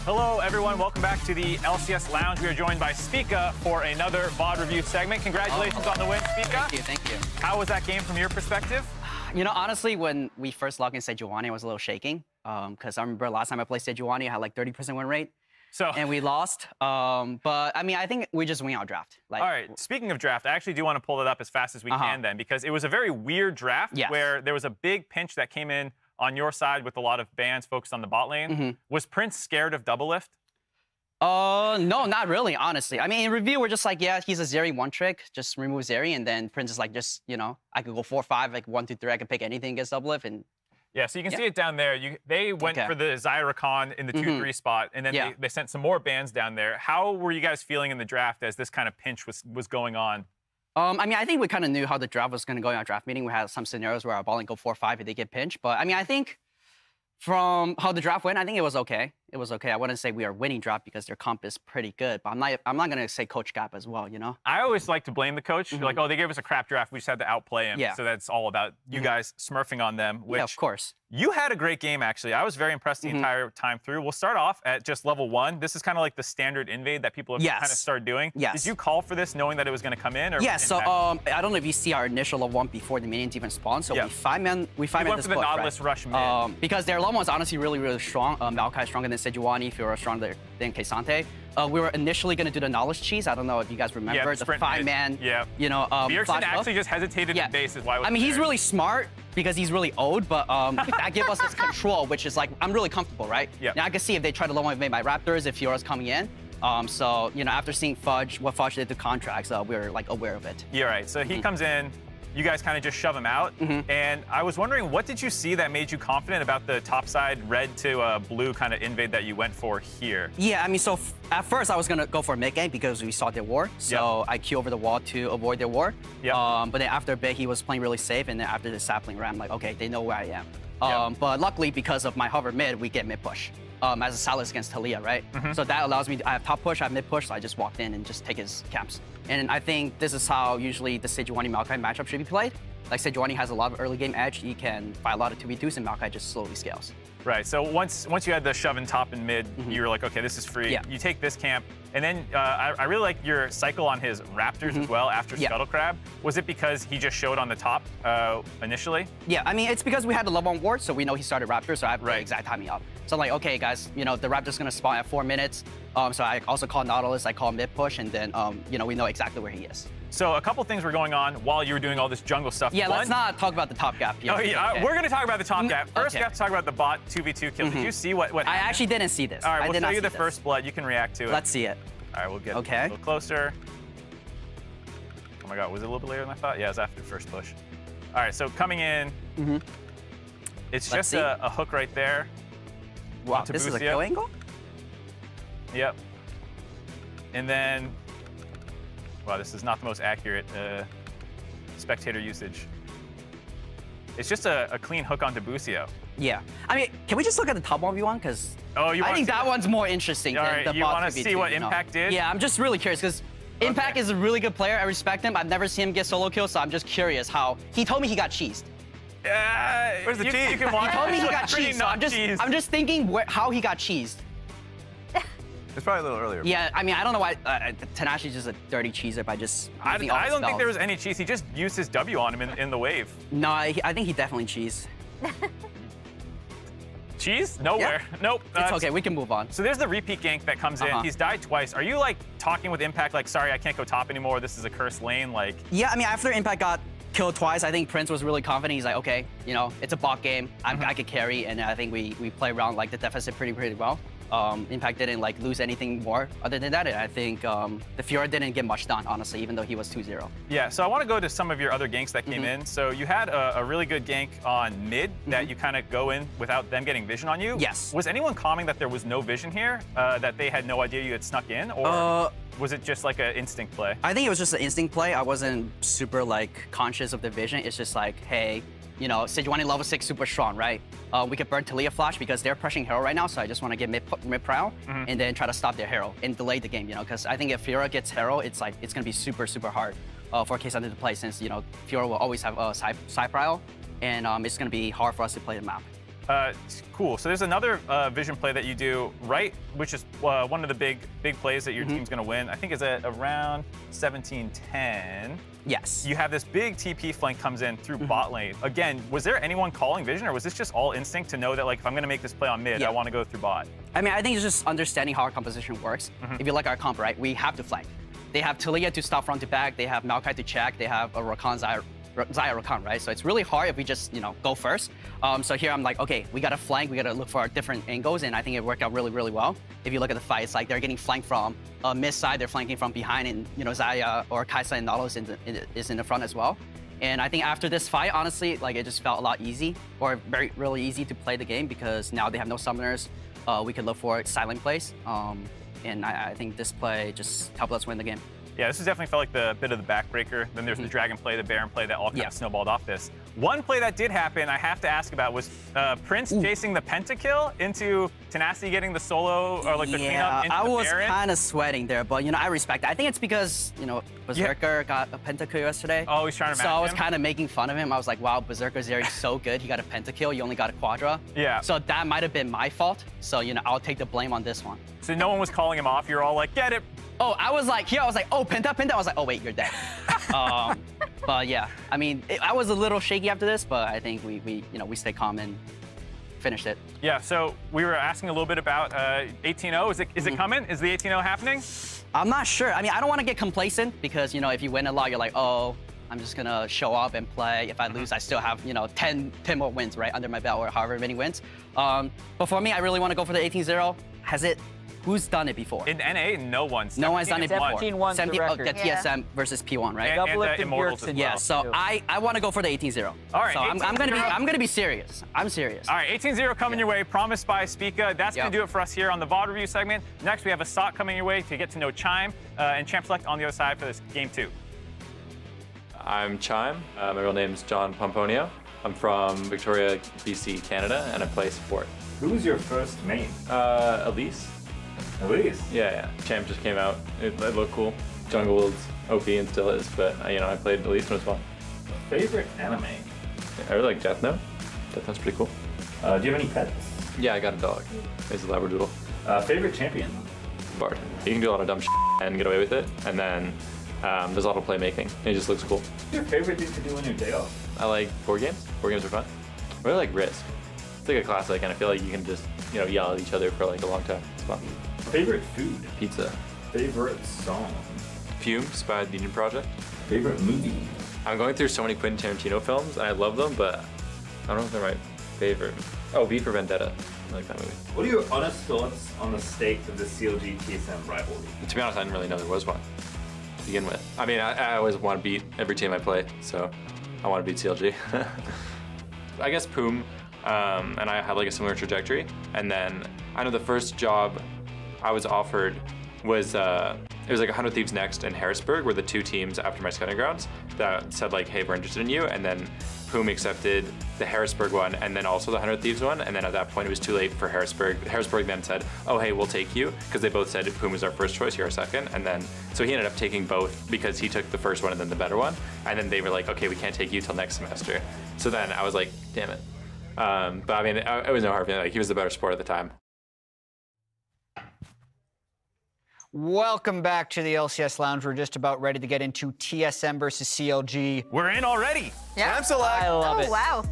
Hello, everyone. Welcome back to the LCS Lounge. We are joined by Spica for another VOD review segment. Congratulations on the win, Spica. Thank you. How was that game from your perspective? You know, honestly, when we first logged in Sejuani, I was a little shaking because I remember last time I played Sejuani, I had like 30% win rate. And we lost. But I mean, I think we just win our draft. All right. Speaking of draft, I actually do want to pull it up as fast as we can then, because it was a very weird draft where there was a big pinch that came in on your side with a lot of bans focused on the bot lane. Was Prince scared of double lift? No, not really, honestly. I mean, in review, we're just like, yeah, he's a Zeri one trick. Just remove Zeri, and then Prince is like, just, you know, I could go 4-5, like 1-2-3. I could pick anything against double lift, and yeah, so you can see it down there. They went for the Zyricon in the 2-3 spot, and then they sent some more bans down there. How were you guys feeling in the draft as this kind of pinch was going on? I mean, I think we kind of knew how the draft was going to go in our draft meeting. We had some scenarios where our ball lane go 4-5 if they get pinched. But, I mean, I think from how the draft went, I think it was okay. It was okay. I wouldn't say we are winning draft because their comp is pretty good, but I'm not going to say coach gap as well, you know? I always like to blame the coach. You're like, oh, they gave us a crap draft. We just had to outplay him. So that's all about you guys smurfing on them, which of course. You had a great game, actually. I was very impressed the entire time through. We'll start off at just level 1. This is kind of like the standard invade that people have kind of started doing. Did you call for this knowing that it was going to come in? Or so I don't know if you see our initial level 1 before the minions even spawn. So we 5-man this push, for the Nautilus rush mid. Because their level 1 is honestly really, really strong. Maokai is stronger than Sejuani, Fiora stronger than K'Sante. We were initially going to do the knowledge cheese. I don't know if you guys remember. The 5-man, you know, Bjergsen actually just hesitated in base is why I mean, he's really smart because he's really old, but that gives us this control, which is like, I'm really comfortable, right? Now I can see if they try to low invade my Raptors, if Fiora's coming in. So, you know, after seeing what Fudge did to Contractz, we were like aware of it. Yeah, right. So he comes in. You guys kind of just shove him out. And I was wondering, what did you see that made you confident about the topside red to blue kind of invade that you went for here? Yeah, I mean, so at first I was going to go for mid game because we saw their war. So I queue over the wall to avoid their war. But then after a bit, he was playing really safe. And then after the sapling ran, I'm like, okay, they know where I am. But luckily, because of my hover mid, we get mid push. As a Sylas against Talia, right? So that allows me I have top push, I have mid push, so I just walked in and just take his camps. And I think this is how usually the Sejuani Maokai matchup should be played. Like Sejuani has a lot of early game edge, he can fight a lot of 2v2s, and Maokai just slowly scales. Right, so once you had the shove in top and mid, you were like, okay, this is free. You take this camp, and then I really like your cycle on his Raptors as well after Scuttle Crab. Was it because he just showed on the top initially? Yeah, I mean, it's because we had the level 1 ward, so we know he started Raptors, so I have the exact timing up. So I'm like, okay, guys, you know, the Raptor's gonna spawn at 4 minutes. So I also call Nautilus, I call mid push, and then, you know, we know exactly where he is. So a couple things were going on while you were doing all this jungle stuff. Yeah, let's not talk about the top gap. We're going to talk about the top gap. First, we have to talk about the bot 2v2 kill. Did you see what happened? I actually didn't see this. All right, we'll show you the first blood. You can react to it. Let's see it. All right, we'll get a little closer. Oh my god, was it a little bit later than I thought? Yeah, it was after the first push. All right, so coming in, it's just a hook right there. Wow, this is a kill angle? Yep. And then, wow, this is not the most accurate spectator usage. It's just a clean hook onto Busio. Yeah. I mean, can we just look at the top 1v1? Because I think that one's more interesting than the bot 2v2. You want to see what Impact did? Yeah, I'm just really curious because Impact is a really good player. I respect him. I've never seen him get solo kills, so I'm just curious how... He told me he got cheesed. Where's the cheese? You can watch. He told me he got cheesed, so I'm just thinking how he got cheesed. It's probably a little earlier. Yeah, I mean, I don't know why Tenashi's just a dirty cheeser by just I don't think there was any cheese. He just used his W on him in the wave. No, I think he definitely cheesed. Cheese? Nowhere. Nope. It's okay, we can move on. So there's the repeat gank that comes in. He's died twice. Are you like talking with Impact like, sorry, I can't go top anymore, this is a cursed lane? Like. Yeah, I mean, after Impact got killed twice, I think Prince was really confident. He's like, okay, you know, it's a bot game. I could carry, and I think we play around like the deficit pretty well. Impact didn't like lose anything more other than that. And I think the Fiora didn't get much done, honestly, even though he was 2-0. Yeah, so I want to go to some of your other ganks that came in. So you had a really good gank on mid that you kind of go in without them getting vision on you. Yes. Was anyone commenting that there was no vision here, that they had no idea you had snuck in, or was it just like an instinct play? I think it was just an instinct play. I wasn't super like conscious of the vision. It's just like, hey, you know, Sejuani level 6 super strong, right? We could burn Talia flash because they're pushing hero right now, so I just want to get mid prowl and then try to stop their hero and delay the game, you know, because I think if Fiora gets hero, it's like it's gonna be super hard for K'Sante to play, since, you know, Fiora will always have a side prowl, and it's gonna be hard for us to play the map. Cool. So there's another vision play that you do, right? Which is one of the big plays that your team's going to win. I think is at around 17-10. Yes. You have this big TP flank comes in through bot lane. Again, was there anyone calling vision, or was this just all instinct to know that, like, if I'm going to make this play on mid, I want to go through bot? I mean, I think it's just understanding how our composition works. If you like our comp, right, we have to flank. They have Talia to stop front to back. They have Maokai to check. They have a Rakan Zaya Rakan, right? So it's really hard if we just, go first. So here I'm like, okay, we got to flank. We got to look for our different angles, and I think it worked out really, really well. If you look at the fight, it's like they're getting flanked from mid side. They're flanking from behind, and Zaya or Kaisa and Nautilus is in the front as well. And I think after this fight, honestly, like it just felt a lot easy, or really easy to play the game, because now they have no summoners. We can look for silent plays. And I think this play just helped us win the game. Yeah, this has definitely felt like the bit of the backbreaker. Then there's the Dragon play, the Baron play that all kind of snowballed off this. One play that did happen, I have to ask about, was Prince chasing the pentakill into Tenacity getting the solo, or like the cleanup into the Baron. I was kind of sweating there, but I respect it. I think it's because, Berserker got a pentakill yesterday. Oh, he's trying to match him? So I was kind of making fun of him. I was like, wow, Berserker Zeri is so good. He got a pentakill, you only got a quadra. Yeah. So that might have been my fault. So, I'll take the blame on this one. So no one was calling him off. You're all like, get it. Oh, I was like, oh, Penta. I was like, oh, wait, you're dead. But yeah, I mean, I was a little shaky after this, but I think we stayed calm and finished it. Yeah, so we were asking a little bit about 18-0. Is it coming? Is the 18-0 happening? I'm not sure. I mean, I don't want to get complacent because, if you win a lot, you're like, oh, I'm just going to show up and play. If I lose, I still have, 10 more wins, right, under my belt, or however many wins. But for me, I really want to go for the 18-0. Who's done it before? In NA, no one's. No one's done it before. 17-1's the record. TSM versus P1, right? And Immortals as well. Yeah, so I want to go for the 18-0. All right, so I'm gonna be serious. I'm serious. All right, 18-0 coming your way, promised by Spica. That's gonna do it for us here on the VOD review segment. Next, we have a SOC coming your way to get to know Chime and Champ Select on the other side for this game 2. I'm Chime. My real name's John Pomponio. I'm from Victoria, BC, Canada, and I play support. Who was your first main? Elise. Elise? Yeah. Champ just came out. It looked cool. Jungle was OP and still is, but I played Elise and it was fun. Favorite anime? I really like Death Note. Death Note's pretty cool. Do you have any pets? Yeah, I got a dog. He's a Labradoodle. Favorite champion? Bard. He can do a lot of dumb shit and get away with it, and then there's a lot of playmaking. It just looks cool. What's your favorite thing to do on your day off? I like board games. Board games are fun. I really like Risk. It's like a classic, and I feel like you can just, yell at each other for like a long time. It's fun. Favorite food? Pizza. Favorite song? Fumes by the Union Project. Favorite movie? I'm going through so many Quentin Tarantino films, and I love them, but I don't know if they're my favorite. Oh, V for Vendetta. I like that movie. What are your honest thoughts on the state of the CLG TSM rivalry? To be honest, I didn't really know there was one to begin with. I mean, I always want to beat every team I play, so I want to beat CLG. I guess Poome and I had like a similar trajectory, and then I know the first job I was offered was it was like 100 Thieves Next and Harrisburg were the two teams after my scouting grounds that said like, hey, we're interested in you, and then Poome accepted the Harrisburg one and then also the 100 Thieves one, and then at that point it was too late for Harrisburg. Harrisburg then said, oh, hey, we'll take you, because they both said Poome was our first choice, you're our second, and then so he ended up taking both because he took the first one and then the better one, and then they were like, okay, we can't take you till next semester. So then I was like, damn it. But I mean, it was no hard feeling. Like, he was the better sport at the time. Welcome back to the LCS Lounge. We're just about ready to get into TSM versus CLG. We're in already. Yeah. Champ Select. I love it. Oh, wow.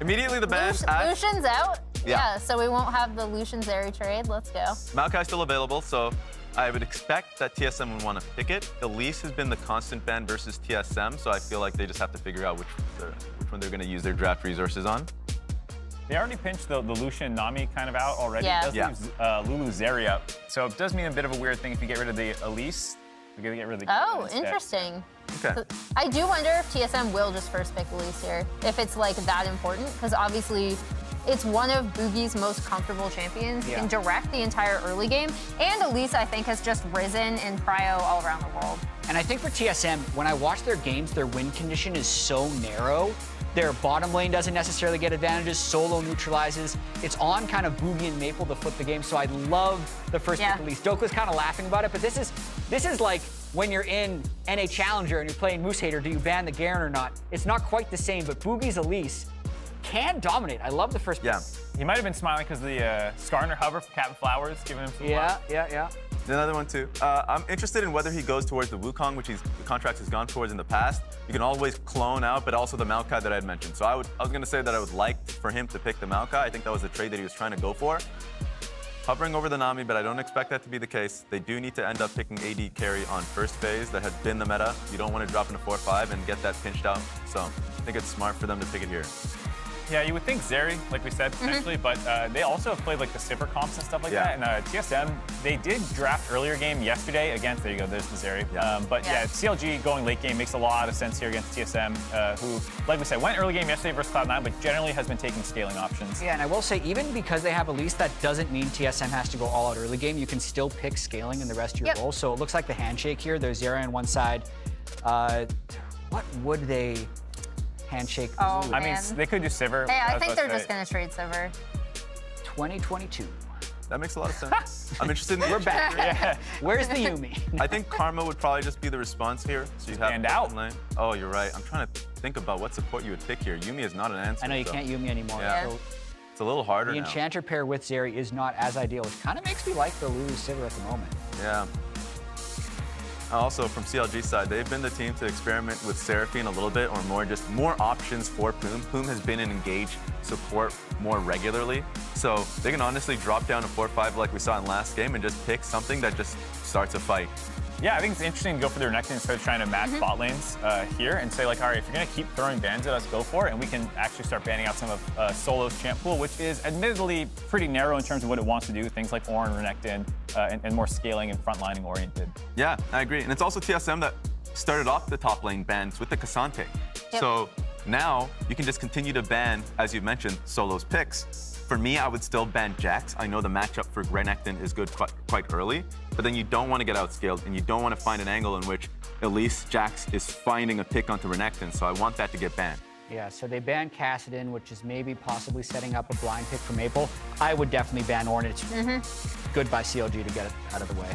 Immediately the ban. Lucian's out. Yeah. So we won't have the Lucian Zeri trade. Let's go. Maokai's still available, so I would expect that TSM would want to pick it. Elise has been the constant ban versus TSM, so I feel like they just have to figure out which one they're going to use their draft resources on. They already pinched the Lucian Nami kind of out already. Yeah. It does leave Lulu Zeri up. So it does mean a bit of a weird thing if you get rid of the Elise. You're going to get rid of the Oh, instead. interesting. Okay. So I do wonder if TSM will just first pick Elise here, if it's like that important, because obviously it's one of Bugi's most comfortable champions. He can direct the entire early game, and Elise, I think, has just risen in prio all around the world. And I think for TSM, when I watch their games, their win condition is so narrow. Their bottom lane doesn't necessarily get advantages, solo neutralizes. It's on kind of Bugi and Maple to flip the game, so I love the first pick Elise. Dhokla's kind of laughing about it, but this is like when you're in NA Challenger and you're playing Moose Hater, do you ban the Garen or not? It's not quite the same, but Bugi's Elise can dominate. I love the first pick. Yeah. He might have been smiling because the Skarner hover for CaptainFlowers giving him some love. Yeah. Another one too. I'm interested in whether he goes towards the Wukong, which the Contractz has gone towards in the past. You can always clone out, but also the Maokai that I had mentioned. So I was going to say that I would like for him to pick the Maokai. I think that was the trade that he was trying to go for. Hovering over the Nami, but I don't expect that to be the case. They do need to end up picking AD carry on first phase. That has been the meta. You don't want to drop into 4-5 and get that pinched out. So I think it's smart for them to pick it here. Yeah, you would think Zeri, like we said, potentially, but they also have played like the Sivir comps and stuff like that. And TSM, they did draft earlier game yesterday against, there you go, there's the Zeri. But CLG going late game makes a lot of sense here against TSM, who, like we said, went early game yesterday versus Cloud9, but generally has been taking scaling options. Yeah, and I will say, even because they have Elise, that doesn't mean TSM has to go all out early game. You can still pick scaling in the rest of your roles. So it looks like the handshake here. There's Zeri on one side. What would they handshake? Oh, I mean, they could do Sivir. Hey, I think they're just going to trade Sivir. 2022. That makes a lot of sense. I'm interested in We're back. Yeah. Where's the Yuumi? I think Karma would probably just be the response here. So you have Stand out. Lane. Oh, you're right. I'm trying to think about what support you would pick here. Yuumi is not an answer. I know you can't Yuumi anymore. Yeah. So it's a little harder the now. Enchanter pair with Zeri is not as ideal, which kind of makes me like the Lulu Sivir at the moment. Yeah. Also, from CLG side, they've been the team to experiment with Seraphine a little bit, or more options for Poome. Poome has been an engaged support more regularly, so they can honestly drop down to 4-5 like we saw in last game and just pick something that just starts a fight. Yeah, I think it's interesting to go for the Renekton instead of trying to match bot lanes here and say, like, all right, if you're going to keep throwing bans at us, go for it, and we can actually start banning out some of Solo's champ pool, which is admittedly pretty narrow in terms of what it wants to do, things like Ornn, Renekton, and more scaling and frontlining oriented. Yeah, I agree. And it's also TSM that started off the top lane bans with the Cassante. So now you can just continue to ban, as you mentioned, Solo's picks. For me, I would still ban Jax. I know the matchup for Renekton is good quite early, but then you don't want to get outscaled, and you don't want to find an angle in which Elise Jax is finding a pick onto Renekton, so I want that to get banned. Yeah, so they banned Kassadin, which is maybe possibly setting up a blind pick for Maple. I would definitely ban Ornn. It's good by CLG to get it out of the way.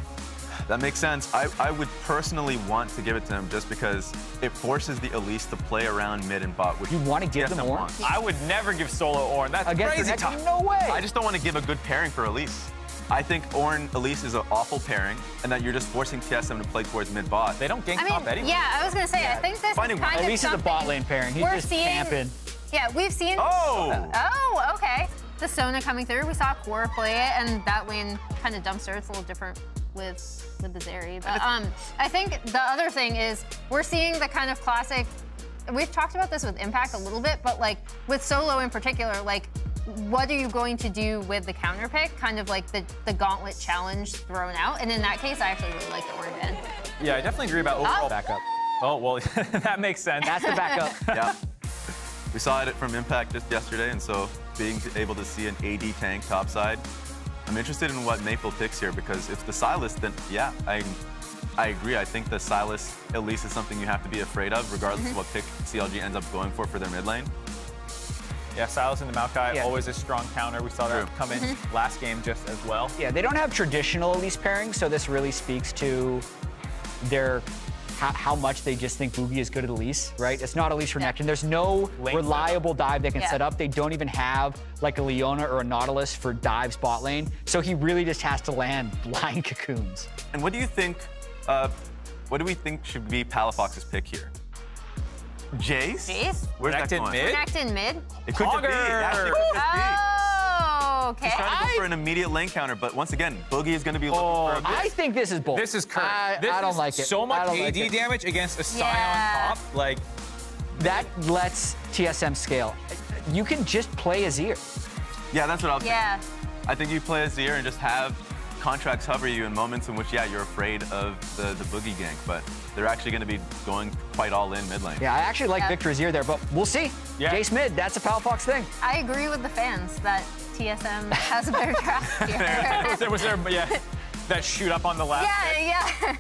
That makes sense. I would personally want to give it to him just because it forces the Elise to play around mid and bot, which you want to give them Ornn? I would never give Solo Ornn. That's crazy talk. No way. I just don't want to give a good pairing for Elise. I think Ornn Elise is an awful pairing, and that you're just forcing TSM to play towards mid bot. They don't gank top anyway. Yeah, I was gonna say, I think this is kind of Elise is a bot lane pairing. He's just camping. Yeah, we've seen. Oh, okay. The Sona coming through. We saw Core play it, and that lane kind of dumpster. It's a little different with the Zeri. But I think the other thing is we're seeing the kind of classic. We've talked about this with Impact a little bit, but like with Solo in particular, like what are you going to do with the counter pick? Kind of like the gauntlet challenge thrown out. And in that case, I actually really like the Ornn ban. Yeah, I definitely agree about overall backup. Oh, well, that makes sense. That's the backup. Yeah. We saw it from Impact just yesterday, and so being able to see an AD tank topside, I'm interested in what Maple picks here, because if the Sylas, then yeah, I agree. I think the Sylas Elise is something you have to be afraid of, regardless of what pick CLG ends up going for their mid lane. Yeah, Sylas and the Maokai, always a strong counter. We saw that come in last game just as well. Yeah, they don't have traditional Elise pairings, so this really speaks to their how much they just think Bugi is good at Elise, right? It's not Elise Renekton. There's no reliable dive they can set up. They don't even have like a Leona or a Nautilus for dives bot lane, so he really just has to land blind cocoons. And what do you think, what do we think should be Palafox's pick here? Jayce? Jayce? Where's that going? Mid? Renekton mid? It could just be. Actually, it could just be. Oh, okay. He's trying to go for an immediate lane counter, but once again, Bugi is going to be looking for a I think this is bold. This is curved. I don't like it. So much AD damage against a Sion top. Like, that lets TSM scale. You can just play Azir. Yeah, that's what I'll think. Yeah. I think you play Azir and just have Contractz hover you in moments in which, yeah, you're afraid of the Bugi gank, but they're actually going to be going quite all in mid lane. Yeah, I actually like Victor Azir there, but we'll see. Yeah. Jayce mid, that's a Palafox thing. I agree with the fans that TSM has a better draft here. was there that shoot up on the left? Yeah.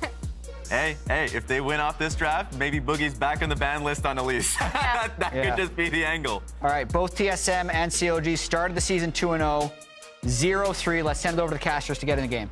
Hey, if they win off this draft, maybe Boogie's back on the ban list on Elise. that could just be the angle. All right, both TSM and CLG started the season 2-0, 0-3. Let's send it over to the casters to get in the game.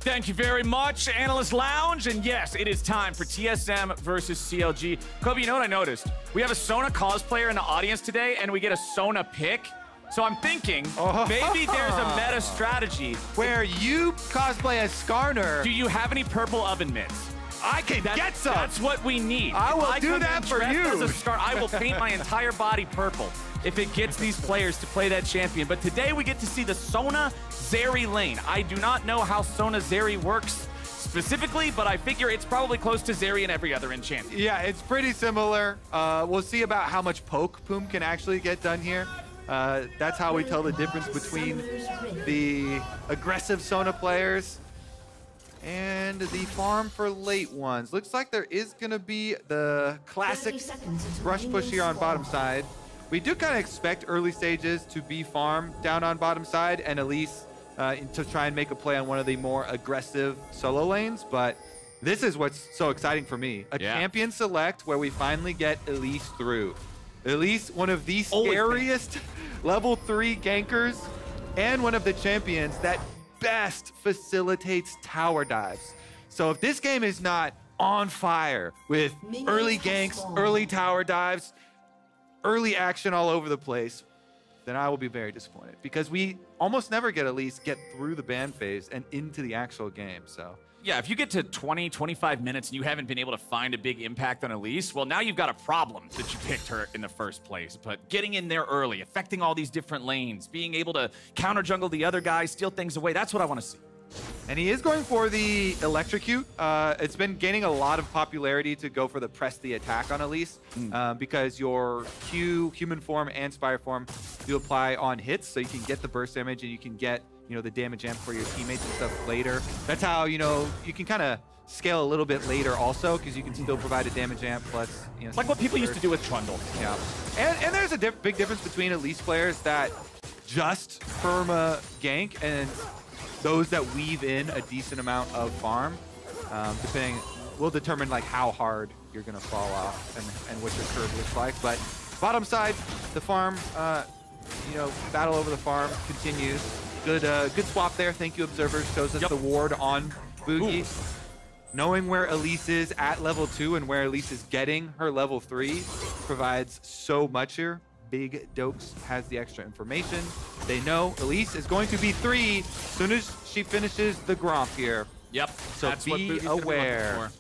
Thank you very much, Analyst Lounge. And yes, it is time for TSM versus CLG. Kobe, you know what I noticed? We have a Sona cosplayer in the audience today, and we get a Sona pick. So I'm thinking maybe there's a meta strategy where you cosplay as Skarner. Do you have any purple oven mitts? I can get some. That's what we need. I will do that for you. As I will paint my entire body purple if it gets these players to play that champion. But today we get to see the Sona Zeri lane. I do not know how Sona Zeri works specifically, but I figure it's probably close to Zeri and every other enchantment. Yeah, it's pretty similar. We'll see about how much poke Poome can actually get done here. That's how we tell the difference between the aggressive Sona players and the farm for late ones. Looks like there is going to be the classic rush push here on bottom side. We do kind of expect early stages to be farm down on bottom side and Elise to try and make a play on one of the more aggressive solo lanes, but this is what's so exciting for me. A champion select where we finally get Elise through. Elise, one of the scariest level 3 gankers and one of the champions that best facilitates tower dives. So if this game is not on fire with early ganks, early tower dives, early action all over the place, then I will be very disappointed because we almost never get Elise get through the ban phase and into the actual game. So yeah, if you get to 20, 25 minutes and you haven't been able to find a big impact on Elise, well, now you've got a problem that you picked her in the first place. But getting in there early, affecting all these different lanes, being able to counter jungle the other guys, steal things away, that's what I want to see. And he is going for the electrocute. It's been gaining a lot of popularity to go for the press the attack on Elise because your Q, human form, and spire form you apply on hits, so you can get the burst damage and you can get the damage amp for your teammates and stuff later. That's how you can kind of scale a little bit later also because you can still provide a damage amp plus like what people used to do with Trundle. Yeah, and there's a big difference between Elise players that just perma gank and those that weave in a decent amount of farm, will determine like how hard you're gonna fall off and what your curve looks like. But bottom side, the farm, battle over the farm continues. Good swap there. Thank you, observers. Shows us the ward on Bugi. Knowing where Elise is at level 2 and where Elise is getting her level 3 provides so much here. Big Dokes has the extra information. They know Elise is going to be 3 as soon as she finishes the Gromp here. Yep, so that's be aware.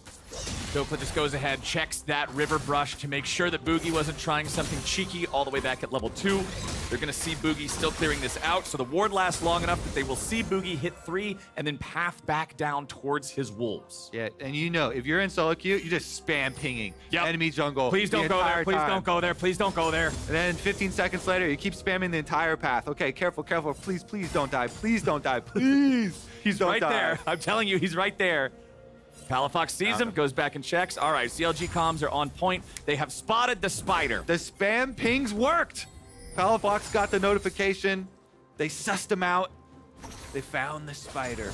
Dhokla just goes ahead, checks that river brush to make sure that Bugi wasn't trying something cheeky all the way back at level 2. They're going to see Bugi still clearing this out, so the ward lasts long enough that they will see Bugi hit 3 and then path back down towards his wolves. Yeah, and if you're in solo queue, you just spam pinging enemy jungle. Please don't go there, please don't go there, please don't go there. And then 15 seconds later, you keep spamming the entire path. Okay, careful, careful. Please don't die. Please don't die. Please. He's right there. I'm telling you, he's right there. Palafox sees him, goes back and checks. All right, CLG comms are on point. They have spotted the spider. The spam pings worked. Palafox got the notification. They sussed him out. They found the spider.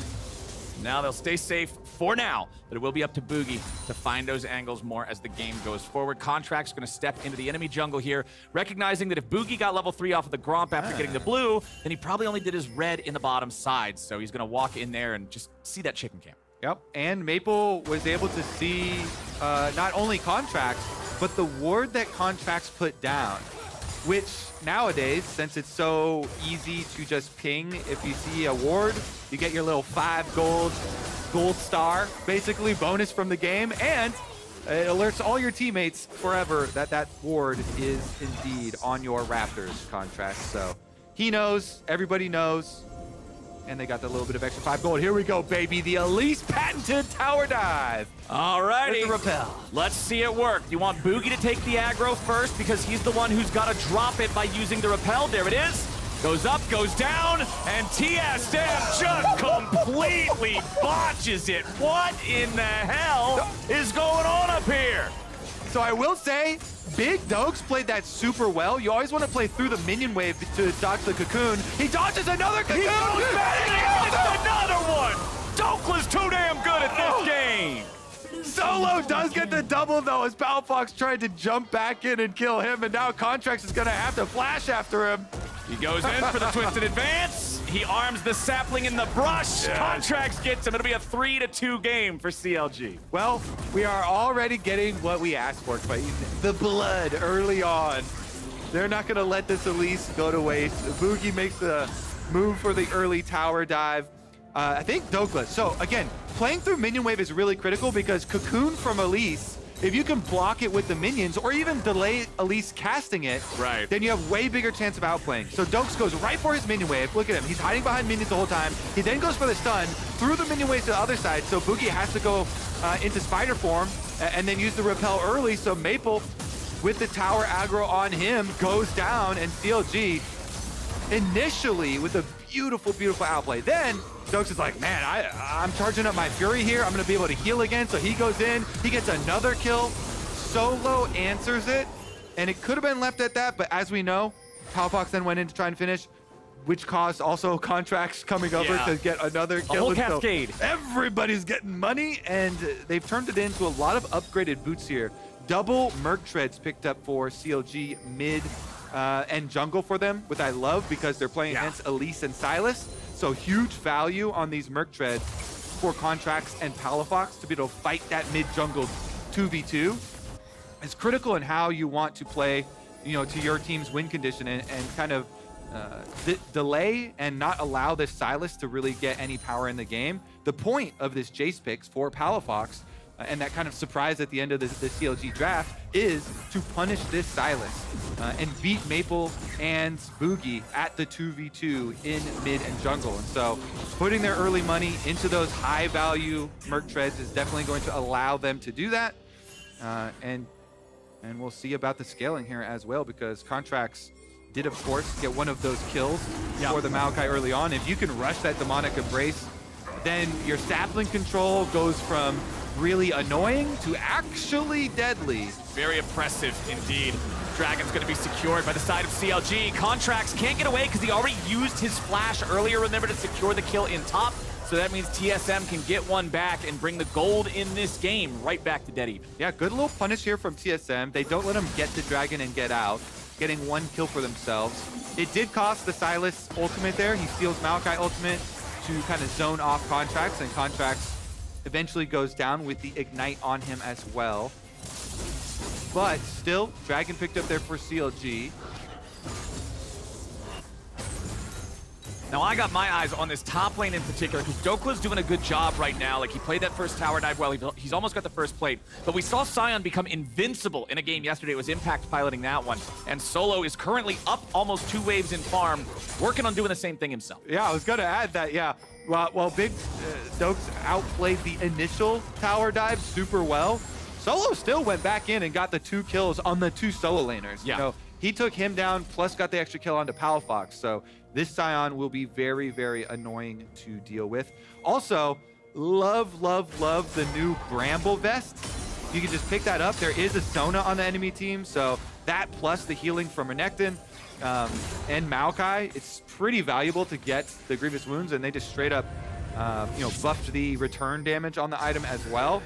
Now they'll stay safe for now, but it will be up to Bugi to find those angles more as the game goes forward. Contractz going to step into the enemy jungle here, recognizing that if Bugi got level 3 off of the Gromp after getting the blue, then he probably only did his red in the bottom side. So he's going to walk in there and just see that chicken camp. Yep, and Maple was able to see not only Contractz, but the ward that Contractz put down, which nowadays, since it's so easy to just ping, if you see a ward, you get your little 5 gold star, basically bonus from the game, and it alerts all your teammates forever that that ward is indeed on your Raptors, Contractz. So he knows, everybody knows. And they got that little bit of extra 5 gold. Here we go, baby. The Elise patented tower dive. All righty. With the rappel. Let's see it work. You want Bugi to take the aggro first because he's the one who's got to drop it by using the rappel. There it is. Goes up, goes down, and TSM just completely botches it. What in the hell is going on up here? So I will say, Big Dokes played that super well. You always want to play through the minion wave to dodge the cocoon. He dodges another cocoon! He goes back and gets another one! Dhokla's too damn good at this game! Solo does get the double, though, as Palafox tried to jump back in and kill him, and now Contractz is going to have to flash after him. He goes in for the twisted advance. He arms the sapling in the brush. Contractz gets him. It'll be a 3-2 game for CLG. Well, we are already getting what we asked for, the blood early on. They're not going to let this Elise go to waste. Bugi makes the move for the early tower dive. I think Dhokla. So again, playing through minion wave is really critical because Cocoon from Elise, if you can block it with the minions or even delay Elise casting it, then you have way bigger chance of outplaying. So Dokes goes right for his minion wave. Look at him. He's hiding behind minions the whole time. He then goes for the stun through the minion wave to the other side. So Bugi has to go into spider form and then use the repel early. So Maple, with the tower aggro on him, goes down, and CLG initially with a beautiful, beautiful outplay. Then Dokes is like, man, I'm charging up my Fury here. I'm going to be able to heal again. So he goes in. He gets another kill. Solo answers it. And it could have been left at that. But as we know, Palafox then went in to try and finish, which caused also Contractz coming over to get another kill. A whole cascade. So everybody's getting money. And they've turned it into a lot of upgraded boots here. Double Merc Treads picked up for CLG mid and jungle for them, which I love because they're playing against Elise and Sylas. So huge value on these Merc Treads for Contractz and Palafox to be able to fight that mid-jungle 2v2. It's critical in how you want to play, you know, to your team's win condition and kind of delay and not allow this Sylas to really get any power in the game. The point of this Jayce picks for Palafox and that kind of surprise at the end of the CLG draft is to punish this Sylas and beat Maple and Bugi at the 2v2 in mid and jungle. And so putting their early money into those high value Merc Treads is definitely going to allow them to do that. And we'll see about the scaling here as well, because Contractz did, of course, get one of those kills for the Maokai early on. If you can rush that Demonic Embrace, then your sapling control goes from really annoying to actually deadly. Very oppressive indeed. Dragon's going to be secured by the side of CLG. Contractz can't get away because he already used his flash earlier, remember, to secure the kill in top. So that means TSM can get one back and bring the gold in this game right back to dead even. Yeah, good little punish here from TSM. They don't let him get the Dragon and get out, getting one kill for themselves. It did cost the Sylas ultimate there. He steals Maokai ultimate to kind of zone off Contractz, and Contractz eventually goes down with the Ignite on him as well. But still, Dragon picked up there for CLG. Now, I got my eyes on this top lane in particular because Dhokla's doing a good job right now. Like, he played that first tower dive well. He's almost got the first plate. But we saw Sion become invincible in a game yesterday. It was Impact piloting that one. And Solo is currently up almost 2 waves in farm, working on doing the same thing himself. Yeah, I was going to add that, yeah. While Big Dokes outplayed the initial tower dive super well, Solo still went back in and got the 2 kills on the 2 solo laners. Yeah. You know, he took him down, plus got the extra kill onto Palafox. So this Sion will be very, very annoying to deal with. Also, love, love, love the new Bramble Vest. You can just pick that up. There is a Sona on the enemy team, so that plus the healing from Renekton and Maokai, it's pretty valuable to get the Grievous Wounds, and they just straight up you know, buffed the return damage on the item as well.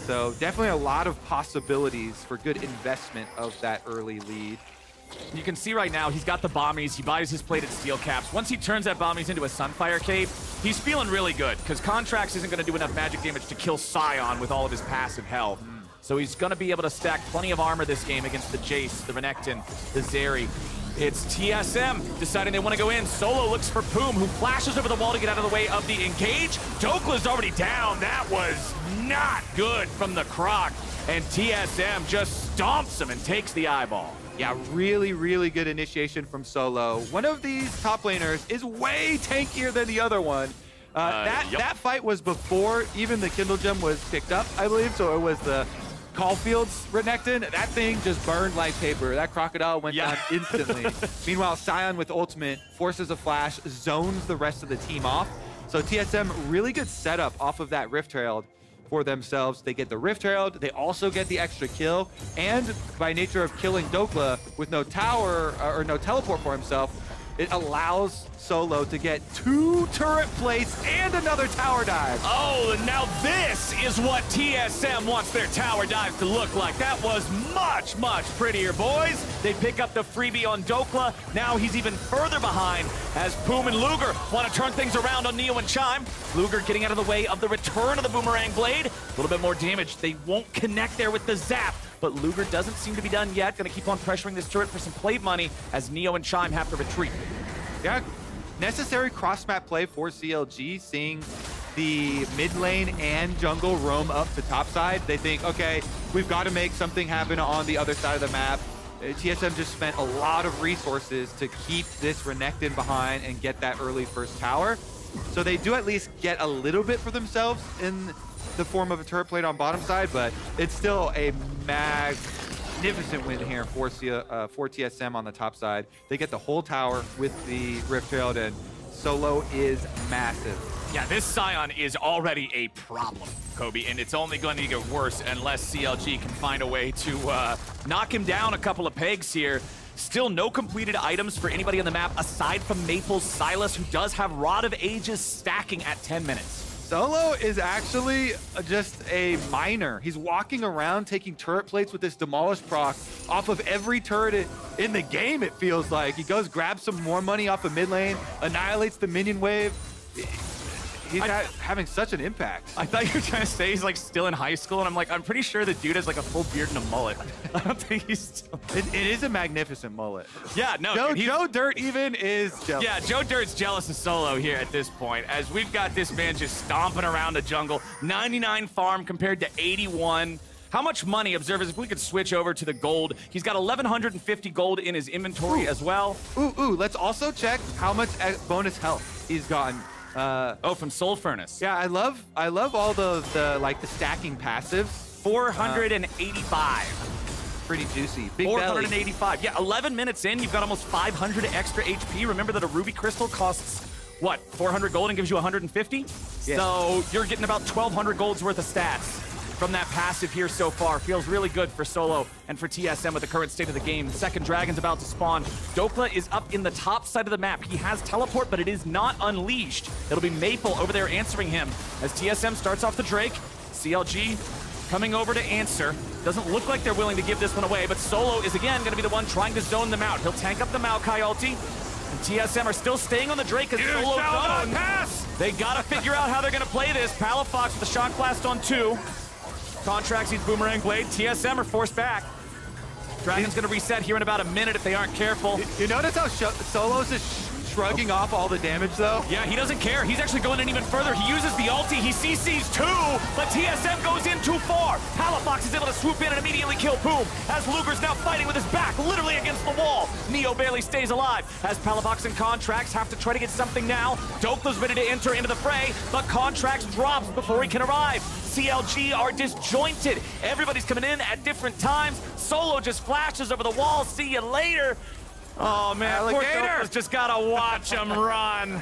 So definitely a lot of possibilities for good investment of that early lead. You can see right now, he's got the Bombies, he buys his plated steel caps. Once he turns that Bombies into a Sunfire Cape, he's feeling really good, because Contractz isn't going to do enough magic damage to kill Sion with all of his passive health. So he's going to be able to stack plenty of armor this game against the Jayce, the Renekton, the Zeri. It's TSM deciding they want to go in. Solo looks for Poome, who flashes over the wall to get out of the way of the engage. Dhokla's already down. That was not good from the Croc. And TSM just stomps him and takes the eyeball. Yeah, really, really good initiation from Solo. One of these top laners is way tankier than the other one. That fight was before even the Kindle Gem was picked up, I believe. So it was the Caulfield's Renekton. That thing just burned like paper. That Crocodile went down instantly. Meanwhile, Sion with ultimate forces a flash, zones the rest of the team off. So TSM, really good setup off of that Rift Herald for themselves. They get the Rift Herald, they also get the extra kill, and by nature of killing Dhokla with no tower or no teleport for himself, it allows Solo to get 2 turret plates and another tower dive. Oh, and now this is what TSM wants their tower dive to look like. That was much, much prettier, boys. They pick up the freebie on Dhokla. Now he's even further behind as Poome and Luger want to turn things around on Neo and Chime. Luger getting out of the way of the return of the Boomerang Blade. A little bit more damage. They won't connect there with the zap, but Luger doesn't seem to be done yet. Gonna keep on pressuring this turret for some plate money as Neo and Chime have to retreat. Yeah, necessary cross-map play for CLG, seeing the mid lane and jungle roam up to top side. They think, okay, we've got to make something happen on the other side of the map. TSM just spent a lot of resources to keep this Renekton behind and get that early first tower. So they do at least get a little bit for themselves in the form of a turret plate on bottom side, but it's still a magnificent win here for TSM on the top side. They get the whole tower with the Rift Herald, and Solo is massive. Yeah, this Sion is already a problem, Kobe, and it's only going to get worse unless CLG can find a way to knock him down a couple of pegs here. Still no completed items for anybody on the map aside from Maple's Sylas, who does have Rod of Ages stacking at 10 minutes. Solo is actually just a miner. He's walking around taking turret plates with this Demolish proc off of every turret in the game, it feels like. He goes, grabs some more money off of mid lane, annihilates the minion wave. He's having such an impact. I thought you were trying to say he's like still in high school, and I'm like, I'm pretty sure the dude has like a full beard and a mullet. I don't think he's still... It is a magnificent mullet. Yeah, no. Joe Dirt even is jealous. Yeah, Joe Dirt's jealous of Solo here at this point, as we've got this man just stomping around the jungle. 99 farm compared to 81. How much money, observers, if we could switch over to the gold. He's got 1,150 gold in his inventory as well. Let's also check how much bonus health he's gotten. From Soul Furnace. Yeah, I love all the stacking passives. 485. Pretty juicy. Big 485. belly. Yeah, 11 minutes in, you've got almost 500 extra HP. Remember that a ruby crystal costs, what, 400 gold and gives you 150? Yeah. So you're getting about 1,200 gold's worth of stats from that passive here so far. Feels really good for Solo and for TSM with the current state of the game. The second dragon's about to spawn. Dhokla is up in the top side of the map. He has teleport, but it is not unleashed. It'll be Maple over there answering him as TSM starts off the Drake. CLG coming over to answer. Doesn't look like they're willing to give this one away, but Solo is again going to be the one trying to zone them out. He'll tank up the Maokai ulti. And TSM are still staying on the Drake as Solo down. They got to figure out how they're going to play this. Palafox with the Shock Blast on 2. Contractz needs Boomerang Blade. TSM are forced back. Dragon's going to reset here in about a minute if they aren't careful. You notice how Solo's just shrugging off all the damage, though? Yeah, he doesn't care. He's actually going in even further. He uses the ulti. He CCs 2, but TSM goes in too far. Palafox is able to swoop in and immediately kill Poome as Luger's now fighting with his back literally against the wall. Neo barely stays alive as Palafox and Contractz have to try to get something now. Dhokla's ready to enter into the fray, but Contractz drops before he can arrive. CLG are disjointed. Everybody's coming in at different times. Solo just flashes over the wall. See you later. Oh, man. Alligator's just got to watch him run.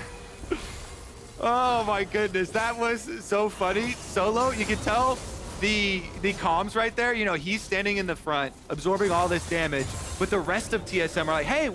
Oh, my goodness. That was so funny. Solo, you can tell the comms right there. You know, he's standing in the front, absorbing all this damage. But the rest of TSM are like, hey,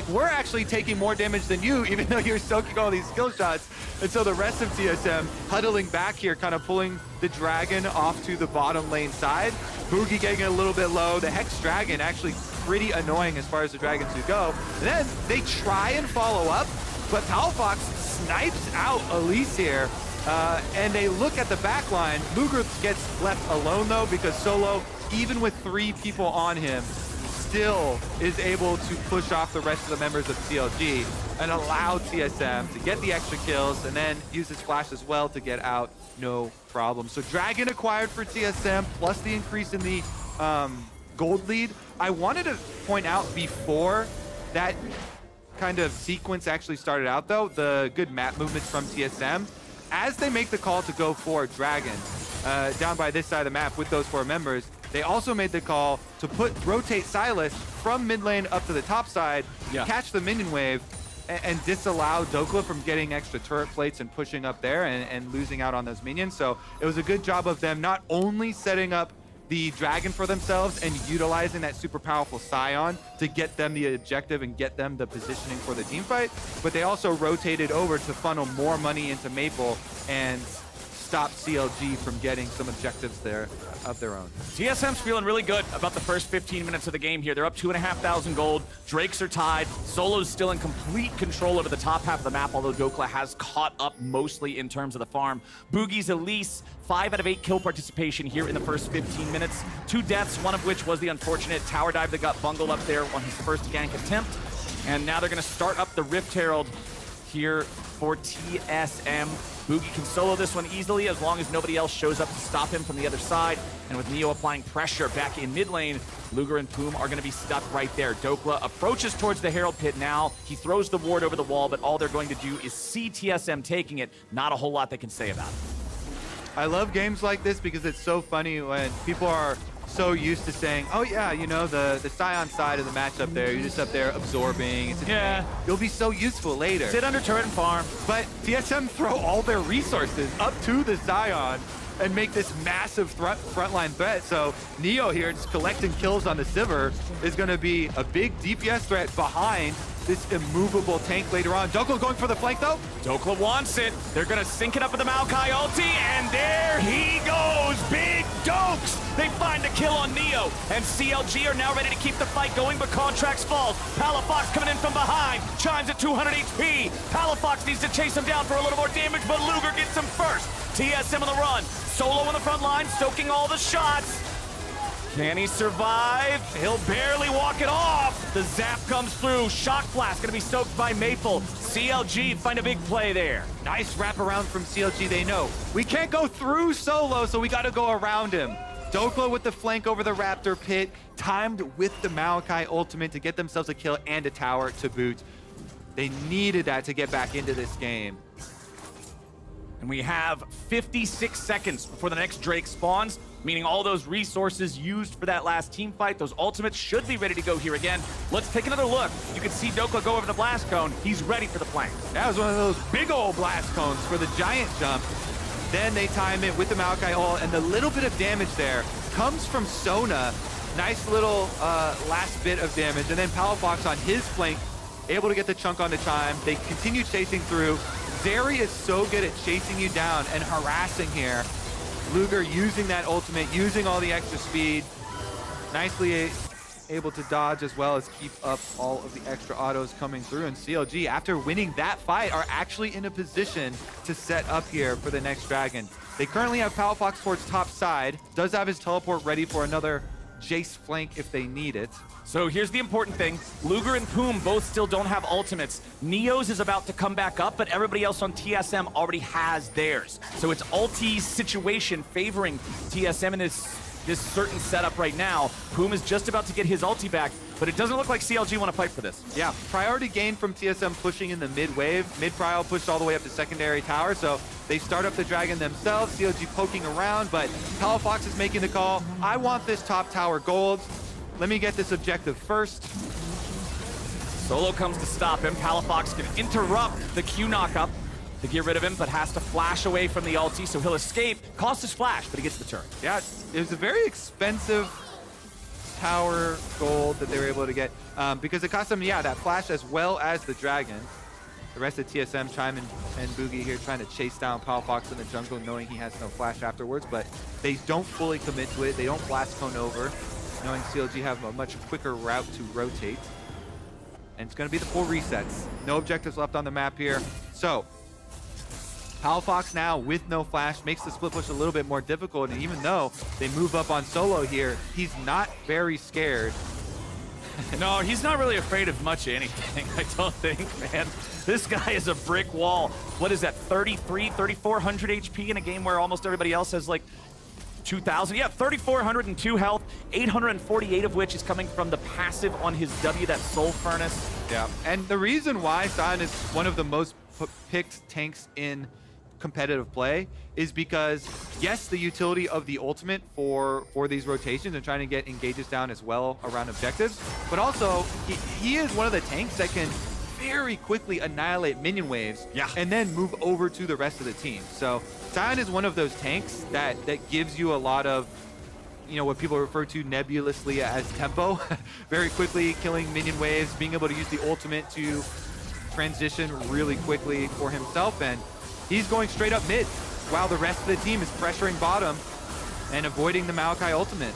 we're actually taking more damage than you, even though you're soaking all these skill shots. And so the rest of TSM huddling back here, kind of pulling the dragon off to the bottom lane side. Bugi getting a little bit low. The Hex Dragon actually pretty annoying as far as the dragons do go. And then they try and follow up, but Palafox snipes out Elise here. And they look at the back line. Luger gets left alone, though, because Solo, even with 3 people on him, still is able to push off the rest of the members of CLG and allow TSM to get the extra kills and then use his flash as well to get out, no problem. So Dragon acquired for TSM, plus the increase in the gold lead. I wanted to point out before that kind of sequence actually started out, though, the good map movements from TSM. As they make the call to go for Dragon down by this side of the map with those 4 members, they also made the call to rotate Sylas from mid lane up to the top side, catch the minion wave, and disallow Dhokla from getting extra turret plates and pushing up there and losing out on those minions. So it was a good job of them not only setting up the dragon for themselves and utilizing that super powerful Sion to get them the objective and get them the positioning for the team fight. But they also rotated over to funnel more money into Maple and stop CLG from getting some objectives there of their own. TSM's feeling really good about the first 15 minutes of the game here. They're up 2,500 gold. Drakes are tied. Solo's still in complete control over the top half of the map, although Dhokla has caught up mostly in terms of the farm. Bugi's Elise, 5 out of 8 kill participation here in the first 15 minutes. 2 deaths, one of which was the unfortunate tower dive that got bungled up there on his first gank attempt. And now they're going to start up the Rift Herald here for TSM. Bugi can solo this one easily as long as nobody else shows up to stop him from the other side. And with Neo applying pressure back in mid lane, Luger and Poome are going to be stuck right there. Dhokla approaches towards the Herald Pit now. He throws the ward over the wall, but all they're going to do is see TSM taking it. Not a whole lot they can say about it. I love games like this because it's so funny when people are so used to saying, oh yeah, you know, the Sion side of the matchup there, you're just up there absorbing. It's you'll be so useful later. Sit under turret and farm. But TSM throw all their resources up to the Sion and make this massive frontline threat. So Neo here just collecting kills on the Sivir is going to be a big DPS threat behind this immovable tank later on. Dhokla going for the flank though. Dhokla wants it. They're going to sync it up with the Maokai ulti, and there he goes. Big Dokes. They find the kill on Neo, and CLG are now ready to keep the fight going, but Contractz falls. Palafox coming in from behind. Chime's at 200 HP. Palafox needs to chase him down for a little more damage, but Luger gets him first. TSM on the run. Solo on the front line, stoking all the shots. Can he survive? He'll barely walk it off. The zap comes through. Shock blast gonna be soaked by Maple. CLG find a big play there. Nice wraparound from CLG. They know we can't go through Solo, so we got to go around him. Dhokla with the flank over the Raptor pit, timed with the Maokai ultimate to get themselves a kill and a tower to boot. They needed that to get back into this game. And we have 56 seconds before the next Drake spawns, meaning all those resources used for that last team fight, those ultimates should be ready to go here again. Let's take another look. You can see Dhokla go over the blast cone. He's ready for the flank. That was one of those big old blast cones for the giant jump. Then they time it with the Maokai ult, and the little bit of damage there comes from Sona. Nice little last bit of damage. And then Palafox on his flank, able to get the chunk on the Chime. They continue chasing through. Zeri is so good at chasing you down and harassing here. Luger using that ultimate, using all the extra speed. Nicely able to dodge as well as keep up all of the extra autos coming through. And CLG, after winning that fight, are actually in a position to set up here for the next dragon. They currently have Palafox towards top side. Does have his teleport ready for another Jayce flank if they need it. So here's the important thing. Luger and Poome both still don't have ultimates. Neo's is about to come back up, but everybody else on TSM already has theirs. So it's ulti's situation favoring TSM in this certain setup right now. Poome is just about to get his ulti back, but it doesn't look like CLG want to fight for this. Yeah, priority gain from TSM pushing in the mid wave. Mid prio pushed all the way up to secondary tower, so they start up the dragon themselves. CLG poking around, but Palafox is making the call. I want this top tower gold. Let me get this objective first. Solo comes to stop him. Palafox can interrupt the Q knockup to get rid of him, but has to flash away from the ulti, so he'll escape. Costs his flash, but he gets the turret. Yeah, it was a very expensive tower gold that they were able to get because it cost them, yeah, that flash as well as the dragon. The rest of TSM, Chime and Bugi here trying to chase down Palafox in the jungle, knowing he has no flash afterwards, but they don't fully commit to it. They don't blast cone over, knowing CLG have a much quicker route to rotate. And it's going to be the full resets. No objectives left on the map here. So, Palafox now with no flash makes the split push a little bit more difficult, and even though they move up on Solo here, he's not very scared. No, he's not really afraid of much anything, I don't think, man. This guy is a brick wall. What is that, 3,400 HP in a game where almost everybody else has like 2,000? Yeah, 3,402 health, 848 of which is coming from the passive on his W, that Soul Furnace. Yeah, and the reason why Sion is one of the most picked tanks in competitive play is because, yes, the utility of the ultimate for these rotations and trying to get engages down as well around objectives, but also he is one of the tanks that can very quickly annihilate minion waves and then move over to the rest of the team. So Sion is one of those tanks that gives you a lot of what people refer to nebulously as tempo. Very quickly killing minion waves, being able to use the ultimate to transition really quickly for himself, and he's going straight up mid while the rest of the team is pressuring bottom and avoiding the Maokai ultimate.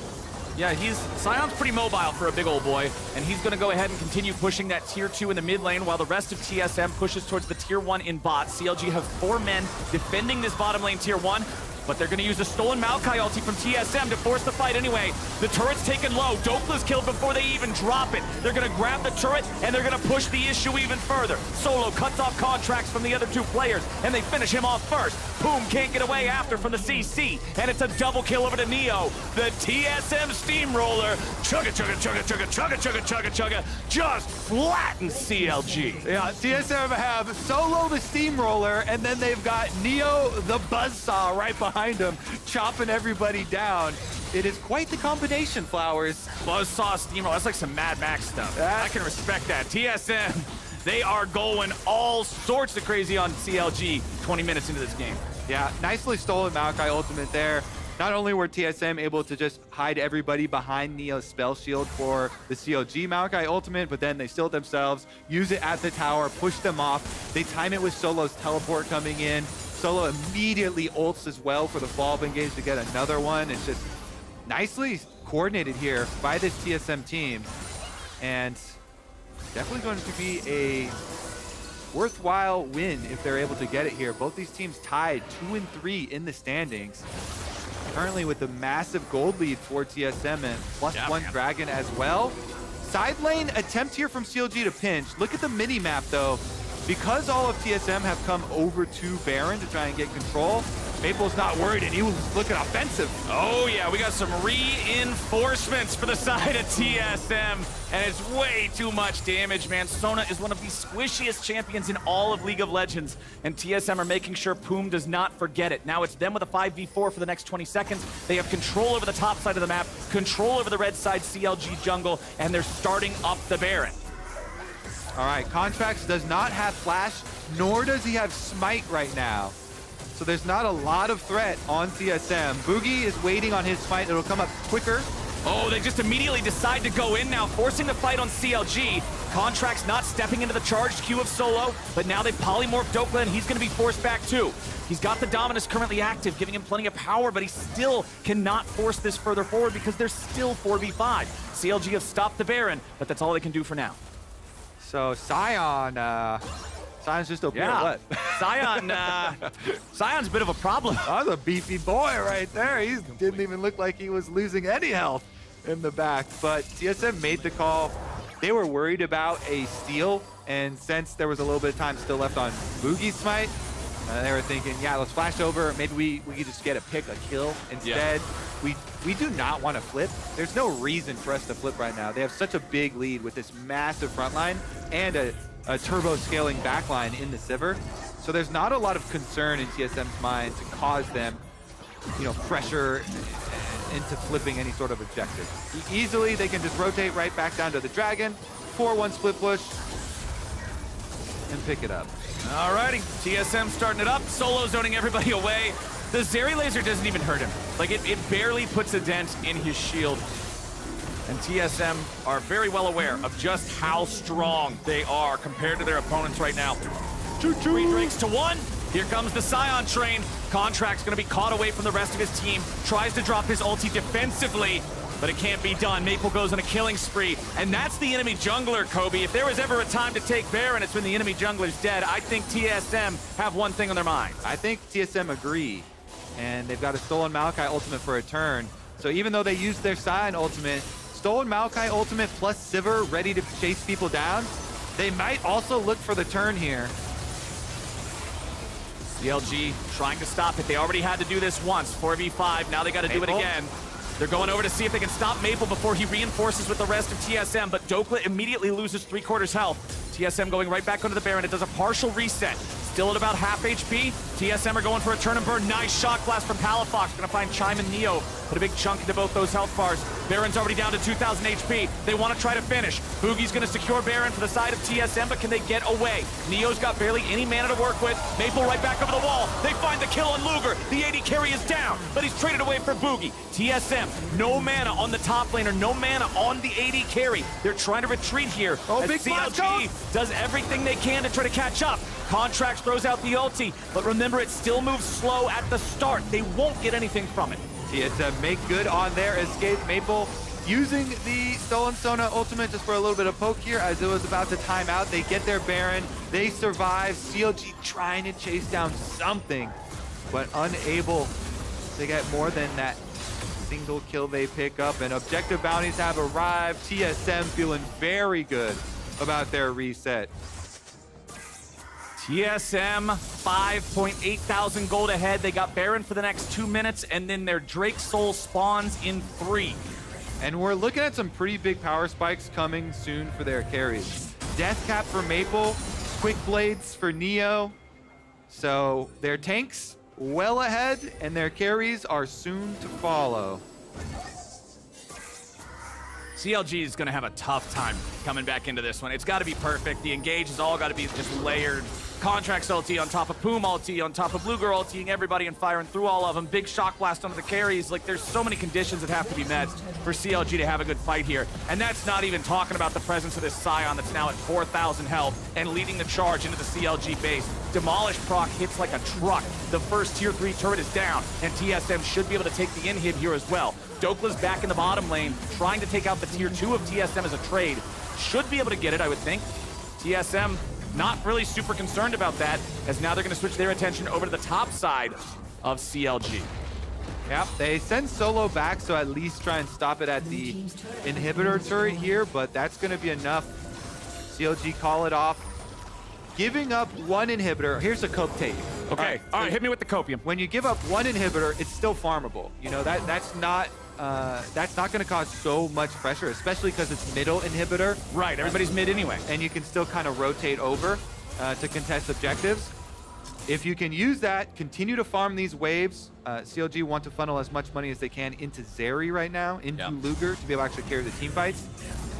Yeah, Sion's pretty mobile for a big old boy, and he's going to go ahead and continue pushing that tier 2 in the mid lane while the rest of TSM pushes towards the tier 1 in bot. CLG have 4 men defending this bottom lane tier 1, but they're going to use a stolen Maokai ulti from TSM to force the fight anyway. The turret's taken low. Dhokla's killed before they even drop it. They're going to grab the turret, and they're going to push the issue even further. Solo cuts off Contractz from the other 2 players, and they finish him off first. Poome can't get away after from the CC, and it's a double kill over to Neo. The TSM Steamroller, chugga, chugga, chugga, chugga, chugga, chugga, chugga, chugga, just flattens CLG. Yeah, TSM have Solo the Steamroller, and then they've got Neo the Buzzsaw right behind him, chopping everybody down. It is quite the combination, Flowers. Buzzsaw, Steamroller, that's like some Mad Max stuff. I can respect that. TSM, they are going all sorts of crazy on CLG 20 minutes into this game. Yeah, nicely stolen Maokai ultimate there. Not only were TSM able to just hide everybody behind Neo's spell shield for the CLG Maokai ultimate, but then they still themselves, use it at the tower, push them off. They time it with Solo's teleport coming in. Solo immediately ults as well for the follow-up engage to get another one. It's just nicely coordinated here by this TSM team. And definitely going to be a worthwhile win if they're able to get it here. Both these teams tied 2 and 3 in the standings. Currently with the massive gold lead for TSM and +1 Dragon as well. Side lane attempt here from CLG to pinch. Look at the mini map though. Because all of TSM have come over to Baron to try and get control, Maple's not worried, and he was looking offensive. Oh yeah, we got some reinforcements for the side of TSM, and it's way too much damage, man. Sona is one of the squishiest champions in all of League of Legends, and TSM are making sure Poome does not forget it. Now it's them with a 5v4 for the next 20 seconds. They have control over the top side of the map, control over the red side CLG jungle, and they're starting up the Baron. All right, Contractz does not have Flash, nor does he have Smite right now. So there's not a lot of threat on TSM. Bugi is waiting on his Smite. It'll come up quicker. Oh, they just immediately decide to go in now, forcing the fight on CLG. Contractz not stepping into the charged queue of Solo, but now they polymorph Dhokla, and he's going to be forced back too. He's got the Dominus currently active, giving him plenty of power, but he still cannot force this further forward because there's still 4v5. CLG have stopped the Baron, but that's all they can do for now. So Sion's just a what? Sion's a bit of a problem. That was a beefy boy right there. He didn't even look like he was losing any health in the back. But TSM made the call. They were worried about a steal, and since there was a little bit of time still left on Bugi's Smite, they were thinking, yeah, let's flash over. Maybe we could just get a kill instead. Yeah. We do not want to flip. There's no reason for us to flip right now. They have such a big lead with this massive front line and a turbo scaling backline in the Sivir. So there's not a lot of concern in TSM's mind to cause them, pressure into flipping any sort of objective. Easily, they can just rotate right back down to the Dragon, 4-1 split push, and pick it up. Alrighty, TSM starting it up, Solo zoning everybody away. The Zeri laser doesn't even hurt him. Like, it barely puts a dent in his shield. And TSM are very well aware of just how strong they are compared to their opponents right now. 3 drinks to 1. Here comes the Sion train. Contract's gonna be caught away from the rest of his team. Tries to drop his ulti defensively, but it can't be done. Maple goes on a killing spree, and that's the enemy jungler, Kobe. If there was ever a time to take Baron, it's when the enemy jungler's dead. I think TSM have one thing on their minds. I think TSM agree, and they've got a stolen Maokai ultimate for a turn. So even though they used their Sion ultimate, stolen Maokai ultimate plus Sivir ready to chase people down, they might also look for the turn here. CLG trying to stop it. They already had to do this once, 4v5. Now they got to do it again. They're going over to see if they can stop Maple before he reinforces with the rest of TSM, but Dhokla immediately loses 3/4 health. TSM going right back onto the Baron. It does a partial reset. Still at about half HP, TSM are going for a turn and burn. Nice shock blast from Palafox. Gonna find Chime and Neo. Put a big chunk into both those health bars. Baron's already down to 2,000 HP. They want to try to finish. Bugi's gonna secure Baron for the side of TSM, but can they get away? Neo's got barely any mana to work with. Maple right back over the wall. They find the kill on Luger. The AD carry is down, but he's traded away for Bugi. TSM, no mana on the top laner, no mana on the AD carry. They're trying to retreat here. Oh, big CLG does everything they can to try to catch up. Contractz throws out the ulti, but remember, it still moves slow at the start. They won't get anything from it. TSM make good on their escape. Maple using the stolen Sona ultimate just for a little bit of poke here as it was about to time out. They get their Baron, they survive. CLG trying to chase down something, but unable to get more than that single kill they pick up, and objective bounties have arrived. TSM feeling very good about their reset. TSM, 5.8 thousand gold ahead. They got Baron for the next 2 minutes, and then their Drake Soul spawns in 3. And we're looking at some pretty big power spikes coming soon for their carries. Death Cap for Maple, Quick Blades for Neo. So their tanks well ahead, and their carries are soon to follow. CLG is going to have a tough time coming back into this one. It's got to be perfect. The engage has all got to be just layered. Contractz ulti on top of Poome ulti, on top of Luger ultiing everybody and firing through all of them. Big shock blast onto the carries. Like, there's so many conditions that have to be met for CLG to have a good fight here. And that's not even talking about the presence of this Sion that's now at 4,000 health and leading the charge into the CLG base. Demolish proc hits like a truck. The first tier 3 turret is down, and TSM should be able to take the inhib here as well. Dhokla's back in the bottom lane, trying to take out the tier 2 of TSM as a trade. Should be able to get it, I would think. TSM not really super concerned about that, as now they're going to switch their attention over to the top side of CLG. Yep, they send Solo back, so at least try and stop it at the inhibitor turret here, but that's going to be enough. CLG call it off. Giving up 1 inhibitor, here's a cope take. Okay, all right, hit me with the copium. When you give up 1 inhibitor, it's still farmable. You know, that's not going to cause so much pressure, especially because it's middle inhibitor. Right, everybody's mid anyway. And you can still kind of rotate over to contest objectives. If you can use that, continue to farm these waves. CLG want to funnel as much money as they can into Zeri right now, into Luger, to be able to actually carry the team fights.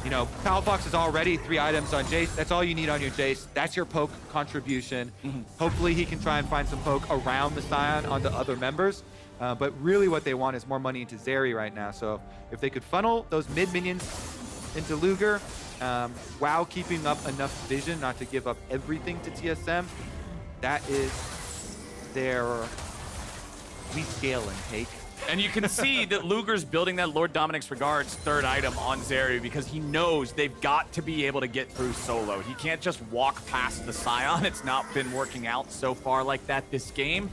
You know, Palafox is already 3 items on Jayce. That's all you need on your Jayce. That's your poke contribution. Hopefully he can try and find some poke around the Sion onto other members. But really what they want is more money into Zeri right now. So if they could funnel those mid minions into Luger, while keeping up enough vision not to give up everything to TSM, that is their rescale and take. And you can see that Luger's building that Lord Dominic's Regards 3rd item on Zeri because he knows they've got to be able to get through solo. He can't just walk past the Sion. It's not been working out so far like that this game.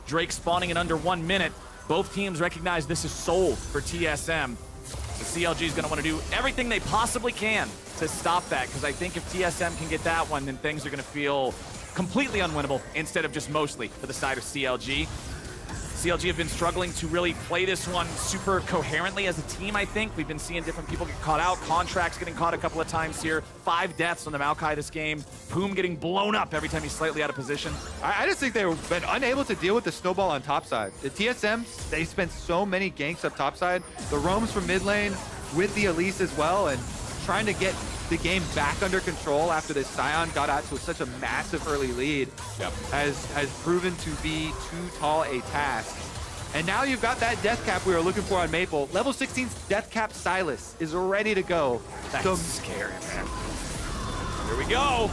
Drake spawning in under 1 minute. Both teams recognize this is sold for TSM. The CLG is going to want to do everything they possibly can to stop that, because I think if TSM can get that one, then things are going to feel completely unwinnable instead of just mostly for the side of CLG. CLG have been struggling to really play this one super coherently as a team, I think. We've been seeing different people get caught out. Contractz getting caught a couple of times here. 5 deaths on the Maokai this game. Poome getting blown up every time he's slightly out of position. I just think they've been unable to deal with the snowball on topside. The TSM, they spent so many ganks up topside. The roams from mid lane with the Elise as well, and trying to get the game back under control after this Sion got out to such a massive early lead has proven to be too tall a task. And now you've got that death cap we were looking for on Maple. Level 16's death cap Sylas is ready to go. That's scary, man. Here we go.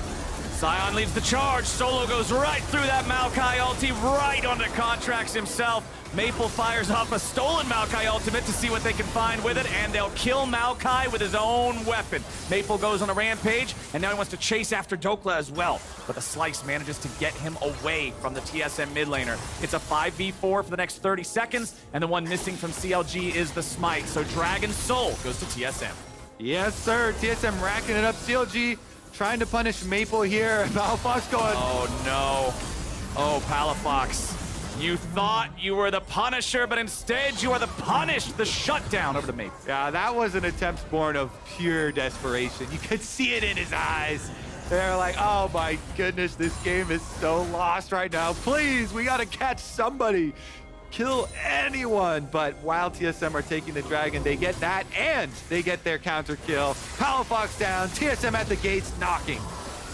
Sion leads the charge. Solo goes right through that Maokai ulti, right onto Contractz himself. Maple fires off a stolen Maokai ultimate to see what they can find with it, and they'll kill Maokai with his own weapon. Maple goes on a rampage, and now he wants to chase after Dhokla as well. But the Slice manages to get him away from the TSM mid laner. It's a 5v4 for the next 30 seconds, and the one missing from CLG is the Smite. So Dragon Soul goes to TSM. Yes, sir. TSM racking it up. CLG trying to punish Maple here. Palafox going. Oh, no. Oh, Palafox. You thought you were the Punisher, but instead you are the punished. The shutdown over the Maple. Yeah, that was an attempt born of pure desperation. You could see it in his eyes. They're like, oh my goodness, this game is so lost right now. Please, we got to catch somebody. Kill anyone. But while TSM are taking the dragon, they get that and they get their counter kill. Palafox down, TSM at the gates knocking.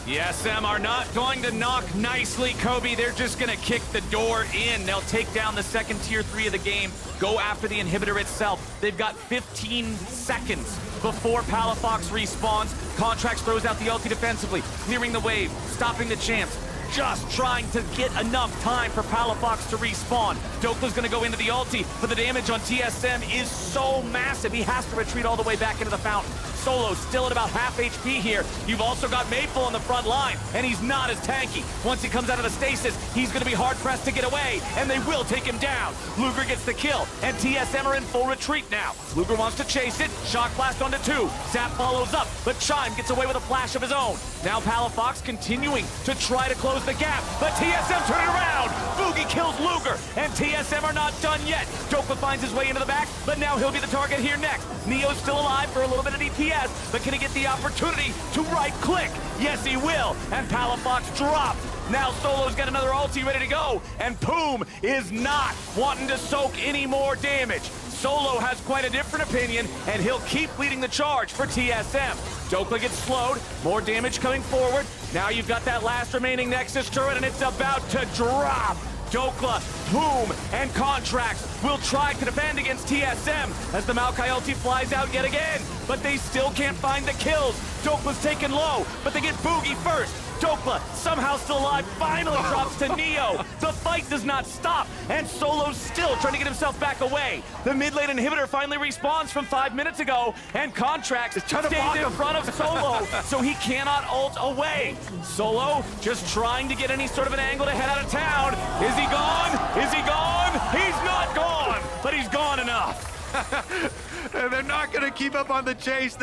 TSM are not going to knock nicely, Kobe. They're just going to kick the door in. They'll take down the second tier 3 of the game, go after the inhibitor itself. They've got 15 seconds before Palafox respawns. Contractz throws out the ulti defensively, clearing the wave, stopping the champs. Just trying to get enough time for Palafox to respawn. Dhokla's gonna go into the ulti, but the damage on TSM is so massive, he has to retreat all the way back into the fountain. Solo still at about half HP here. You've also got Maple on the front line, and he's not as tanky. Once he comes out of the stasis, he's gonna be hard-pressed to get away, and they will take him down. Luger gets the kill, and TSM are in full retreat now. Luger wants to chase it, shock blast onto 2. Zap follows up, but Chime gets away with a flash of his own. Now Palafox continuing to try to close the gap, but TSM turn it around. Bugi kills Luger, and TSM are not done yet. Dhokla finds his way into the back, but now he'll be the target here next. Neo's still alive for a little bit of DPS, but can he get the opportunity to right-click? Yes, he will, and Palafox dropped. Now Solo's got another ulti ready to go, and Poome is not wanting to soak any more damage. Solo has quite a different opinion, and he'll keep leading the charge for TSM. Dhokla gets slowed, more damage coming forward. Now you've got that last remaining Nexus turret, and it's about to drop. Dhokla, Poome, and Contractz will try to defend against TSM as the Maokai ulti flies out yet again, but they still can't find the kills. Dhokla's taken low, but they get Bugi first. Dhokla, somehow still alive, finally drops to Neo. The fight does not stop, and Solo's still trying to get himself back away. The mid-lane inhibitor finally respawns from 5 minutes ago, and Contractz stays in front of Solo, so he cannot ult away. Solo just trying to get any sort of an angle to head out of town. Is he gone? Is he gone? He's not gone, but he's gone enough. And they're not going to keep up on the chase.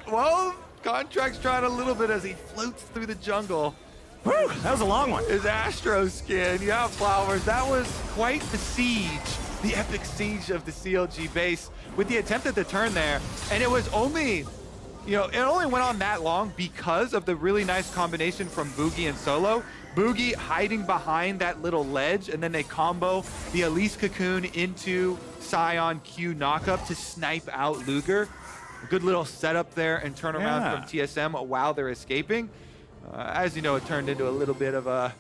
Well, Contractz trying a little bit as he floats through the jungle. Whew, that was a long one. His Astro skin, yeah, Flowers. That was quite the siege, the epic siege of the CLG base with the attempt at the turn there. And it was only, it only went on that long because of the really nice combination from Bugi and Solo. Bugi hiding behind that little ledge, and then they combo the Elise cocoon into Sion Q knockup to snipe out Luger. A good little setup there and turnaround from TSM while they're escaping. As you know, it turned into a little bit of a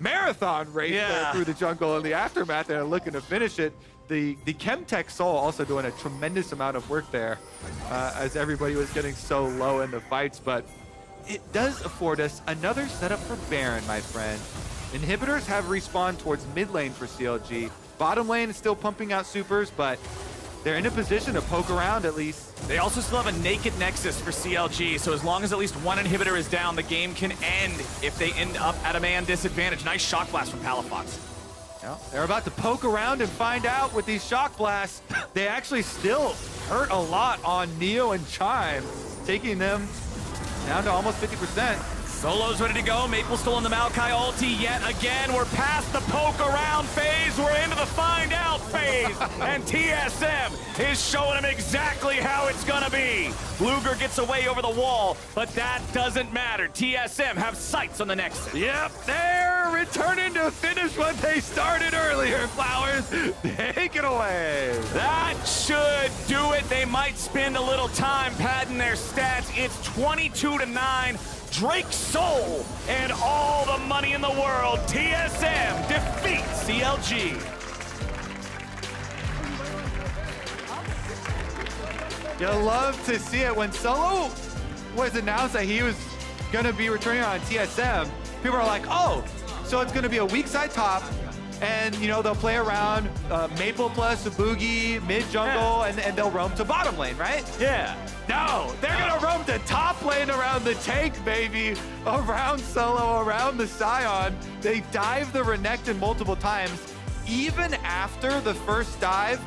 marathon race there through the jungle in the aftermath, and looking to finish it. The Chemtech Soul also doing a tremendous amount of work there as everybody was getting so low in the fights, but it does afford us another setup for Baron, my friend. Inhibitors have respawned towards mid lane for CLG. Bottom lane is still pumping out supers, but they're in a position to poke around at least. They also still have a naked Nexus for CLG, so as long as at least one inhibitor is down, the game can end if they end up at a man disadvantage. Nice shock blast from Palafox. Yeah, they're about to poke around and find out with these shock blasts. They actually still hurt a lot on Neo and Chime, taking them down to almost 50%. Solo's ready to go. Maple still on the Maokai ulti yet again. We're past the poke around phase. We're into the find out phase. And TSM is showing him exactly how it's gonna be. Luger gets away over the wall, but that doesn't matter. TSM have sights on the Nexus. Yep, they're returning to finish what they started earlier, Flowers. Take it away. That should do it. They might spend a little time padding their stats. It's 22-9. Drake's soul and all the money in the world. TSM defeats CLG. You'll love to see it. When Solo was announced that he was going to be returning on TSM, people are like, oh, so it's going to be a weak side top, and they'll play around Maple plus a Bugi mid jungle, and they'll roam to bottom lane, right? Yeah. No, they're gonna roam to top lane around the tank, baby. Around Solo, around the Sion. They dive the Renekton multiple times. Even after the first dive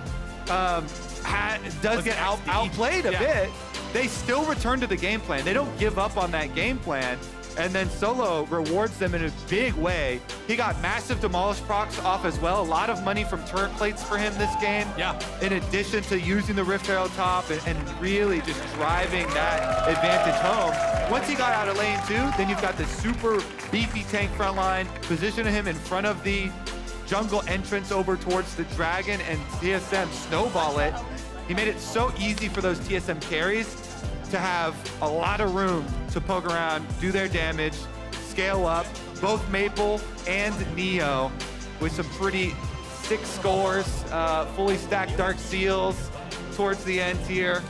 does get outplayed a bit, they still return to the game plan. They don't give up on that game plan. And then Solo rewards them in a big way. He got massive demolish procs off as well. A lot of money from turret plates for him this game. Yeah. In addition to using the Rift Herald top and really just driving that advantage home. Once he got out of lane 2, then you've got the super beefy tank front line, positioning him in front of the jungle entrance over towards the dragon, and TSM snowball it. He made it so easy for those TSM carries to have a lot of room to poke around, do their damage, scale up. Both Maple and Neo with some pretty sick scores, fully stacked Dark Seals towards the end here.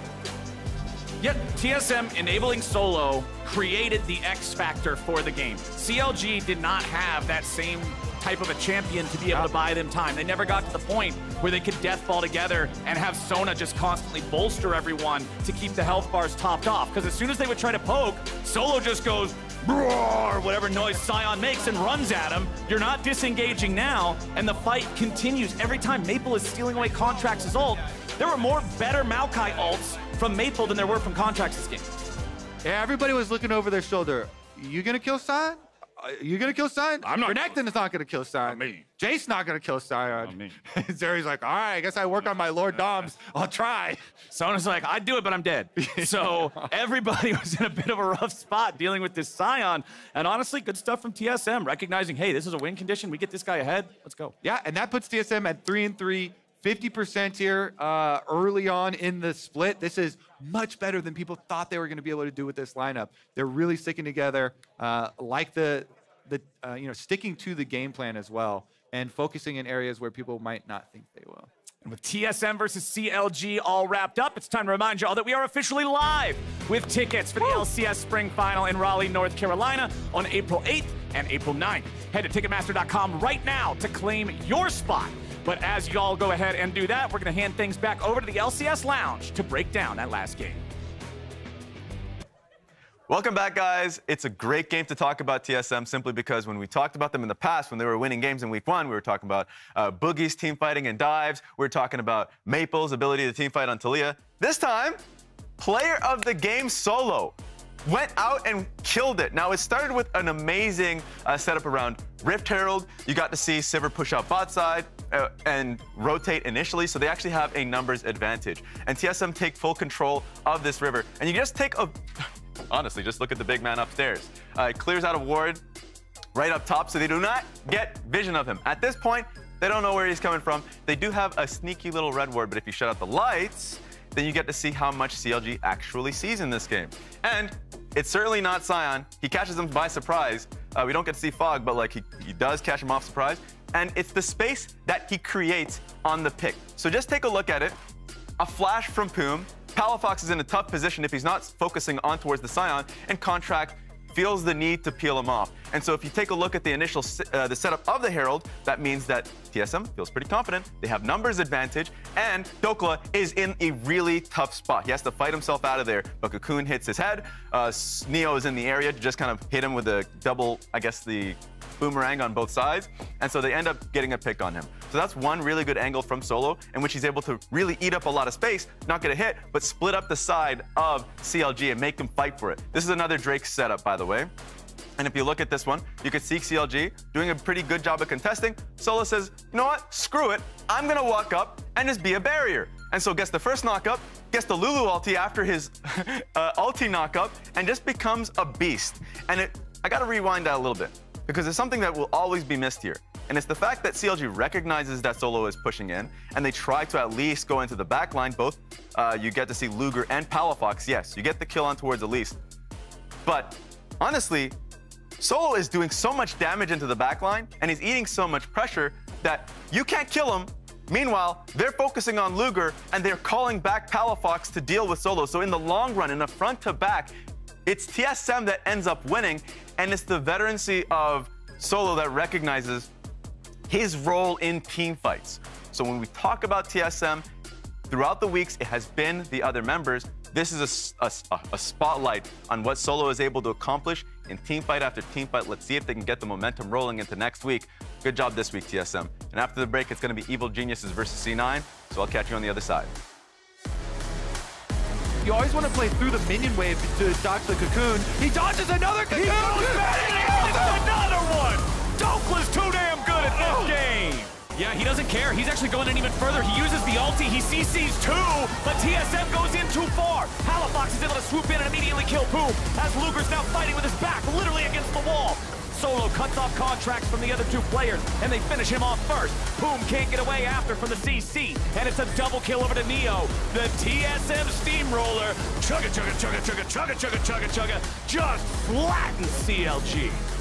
Yet TSM enabling Solo created the X factor for the game. CLG did not have that same type of a champion to be able to buy them time. They never got to the point where they could deathball together and have Sona just constantly bolster everyone to keep the health bars topped off. Because as soon as they would try to poke, Solo just goes, roar, whatever noise Sion makes, and runs at him. You're not disengaging now, and the fight continues. Every time Maple is stealing away Contractz' ult, there were more better Maokai ults from Maple than there were from Contractz this game. Yeah, everybody was looking over their shoulder. You gonna kill Sion? You gonna kill Sion? I'm not. Renekton is not gonna kill Sion. Jayce not gonna kill Sion. Zeri's like, all right, I guess I work on my Lord Doms. I'll try. Sona's like, I'd do it, but I'm dead. So everybody was in a bit of a rough spot dealing with this Sion. And honestly, good stuff from TSM, recognizing, hey, this is a win condition. We get this guy ahead. Let's go. Yeah, and that puts TSM at 3-3. 50% here early on in the split. This is much better than people thought they were going to be able to do with this lineup. They're really sticking together, like sticking to the game plan as well, and focusing in areas where people might not think they will. And with TSM versus CLG all wrapped up, it's time to remind you all that we are officially live with tickets for the LCS Spring Final in Raleigh, North Carolina on April 8th and April 9th. Head to Ticketmaster.com right now to claim your spot. But as you all go ahead and do that, we're going to hand things back over to the LCS Lounge to break down that last game. Welcome back, guys. It's a great game to talk about TSM simply because when we talked about them in the past, when they were winning games in week 1, we were talking about Bugi's team fighting and dives. We were talking about Maple's ability to team fight on Talia. This time, player of the game Solo went out and killed it. Now, it started with an amazing setup around Rift Herald. You got to see Sivir push out bot side and rotate initially, so they actually have a numbers advantage. And TSM take full control of this river. And you just take a... Honestly, just look at the big man upstairs. It clears out a ward right up top, so they do not get vision of him. At this point, they don't know where he's coming from. They do have a sneaky little red ward, but if you shut out the lights, then you get to see how much CLG actually sees in this game. And it's certainly not Sion. He catches him by surprise. We don't get to see Fog, but like he does catch him off surprise. And it's the space that he creates on the pick. So just take a look at it. A flash from Poome. Palafox is in a tough position if he's not focusing on towards the Sion, and Contractz feels the need to peel him off. And so if you take a look at the initial the setup of the Herald, that means that TSM feels pretty confident. They have numbers advantage, and Dhokla is in a really tough spot. He has to fight himself out of there, but Cocoon hits his head. Neo is in the area to just kind of hit him with a double, I guess, the boomerang on both sides, and so they end up getting a pick on him. So that's one really good angle from Solo, in which he's able to really eat up a lot of space, not get a hit, but split up the side of CLG and make them fight for it. This is another Drake setup, by the way. And if you look at this one, you could see CLG doing a pretty good job of contesting. Solo says, you know what, screw it, I'm gonna walk up and just be a barrier. And so gets the first knock-up, gets the Lulu ulti after his ulti knock-up, and just becomes a beast. And I gotta rewind that a little bit, because there's something that will always be missed here. And it's the fact that CLG recognizes that Solo is pushing in, and they try to at least go into the back line. Both, you get to see Luger and Palafox. Yes, you get the kill on towards Elise. But honestly, Solo is doing so much damage into the back line, and he's eating so much pressure that you can't kill him. Meanwhile, they're focusing on Luger, and they're calling back Palafox to deal with Solo. So in the long run, in the front to back, it's TSM that ends up winning, and it's the veterancy of Solo that recognizes his role in team fights. So when we talk about TSM, throughout the weeks, it has been the other members. This is a spotlight on what Solo is able to accomplish in team fight after team fight. Let's see if they can get the momentum rolling into next week. Good job this week, TSM. And after the break, it's going to be Evil Geniuses versus C9, so I'll catch you on the other side. You always want to play through the minion wave to dodge the cocoon. He dodges another cocoon! He goes back and another one! Dhokla's too damn good at this game! Yeah, he doesn't care. He's actually going in even further. He uses the ulti. He CCs too, but TSM goes in too far. Palafox is able to swoop in and immediately kill Poome, as Luger's now fighting with his back literally against the wall. Solo cuts off Contractz from the other two players, and they finish him off first. Poome can't get away after from the CC, and it's a double kill over to Neo. The TSM Steamroller, chugga, chugga, chugga, chugga, chugga, chugga, chugga, chugga, just flattens CLG.